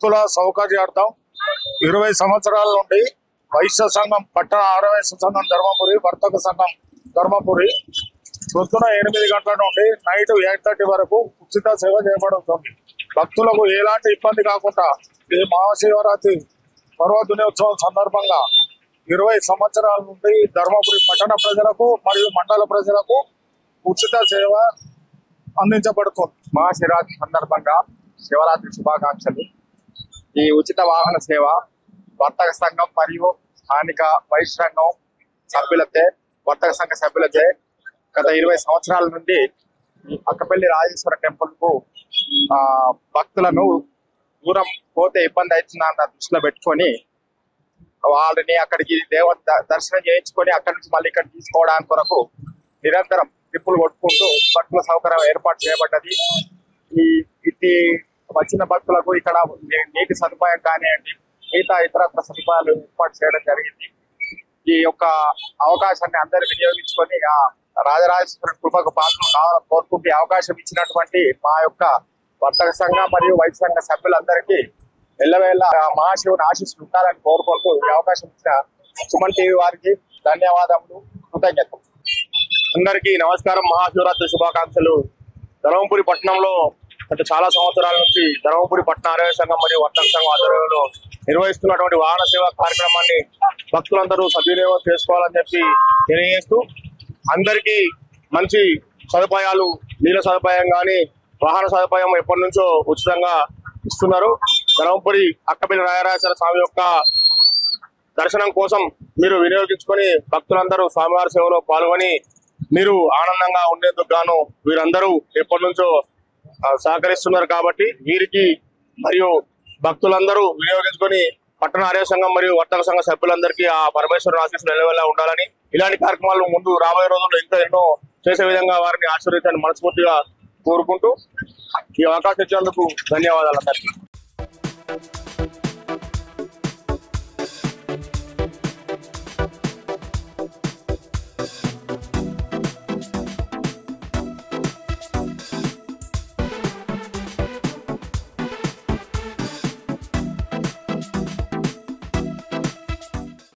భక్తుల సౌకర్యార్థం 20 సంవత్సరాల నుండి వైశ్య సంఘం పట్టణ ఆరవేశ సంఘం ధర్మపురి, వర్తక సంఘం ధర్మపురి పొద్దున 8 గంటల నుండి నైట్ 8:30 వరకు ఉచిత సేవ చేయబడుతుంది. భక్తులకు ఎలాంటి ఇబ్బంది కాకుండా ఈ మహాశివరాత్రి పర్వదినోత్సవం సందర్భంగా 20 సంవత్సరాల నుండి ధర్మపురి పట్టణ ప్రజలకు మరియు మండల ప్రజలకు ఉచిత సేవ అందించబడుతుంది. మహాశివరాత్రి సందర్భంగా శివరాత్రి శుభాకాంక్షలు. ఈ ఉచిత వాహన సేవ వర్తక సంఘం మరియు స్థానిక వైశ్య సంఘం సభ్యులచే, వర్తక సంఘ సభ్యులచే గత 20 సంవత్సరాల నుండి అక్కపల్లి రాజేశ్వర టెంపుల్ కు భక్తులను దూరం పోతే ఇబ్బంది అవుతుందన్న దృష్టిలో పెట్టుకొని వాళ్ళని అక్కడికి దర్శనం చేయించుకొని అక్కడి నుంచి మళ్ళీ ఇక్కడ తీసుకోవడానికి కొరకు నిరంతరం ట్రిప్పులు కొట్టుకుంటూ భక్తుల సౌకర్యం ఏర్పాటు చేయబడ్డది. ఇది వచ్చిన భక్తులకు ఇక్కడ నీటి సదుపాయం కానివ్వండి, మిగతా ఇతరత్ర సదుపాయాలు ఏర్పాటు చేయడం జరిగింది. ఈ యొక్క అవకాశాన్ని అందరూ వినియోగించుకొని ఆ రాజరాజేశ్వర కృపకు పాత్రలు కావాలని కోరుకుంటూ అవకాశం ఇచ్చినటువంటి మా యొక్క వర్తక సంఘ మరియు వైద్య సంఘ సభ్యులందరికీ ఎల్లవేళ మహాశివుని ఆశీస్సులు ఉండాలని కోరుకుంటూ ఈ అవకాశం ఇచ్చిన సుమన్ టీవీ వారికి ధన్యవాదములు, కృతజ్ఞతలు. అందరికీ నమస్కారం. మహాశివరాత్రి శుభాకాంక్షలు. ధర్మపురి పట్టణంలో గత చాలా సంవత్సరాల నుంచి ధర్మపురి పట్టణ ఆరోగ్య సంఘం మరియు వర్తక సంఘం ఆధ్వర్యంలో నిర్వహిస్తున్నటువంటి వాహన సేవా కార్యక్రమాన్ని భక్తులందరూ సద్వినియోగం చేసుకోవాలని చెప్పి తెలియజేస్తూ, అందరికీ మంచి సదుపాయాలు, నీళ్ళ సదుపాయం కానీ వాహన సదుపాయం ఎప్పటి నుంచో ఉచితంగా ఇస్తున్నారు. ధర్మపురి అక్కపల్లి రాజరాజేశ్వర స్వామి యొక్క దర్శనం కోసం మీరు వినియోగించుకొని భక్తులందరూ స్వామివారి సేవలో పాల్గొని మీరు ఆనందంగా ఉండేందుకు గాను వీరందరూ ఎప్పటి నుంచో సహకరిస్తున్నారు. కాబట్టి వీరికి మరియు భక్తులందరూ వినియోగించుకొని పట్టణ ఆరోగ్య సంఘం మరియు వర్తక సంఘ సభ్యులందరికీ ఆ పరమేశ్వరుని ఆశీస్సులు నిలవేలా ఉండాలని, ఇలాంటి కార్యక్రమాలు ముందు రాబోయే రోజుల్లో ఇంకా ఎన్నో చేసే విధంగా వారిని ఆశీర్వదించాలని మనస్ఫూర్తిగా కోరుకుంటూ ఈ అవకాశం ఇచ్చేందుకు ధన్యవాదాలు అందరికీ.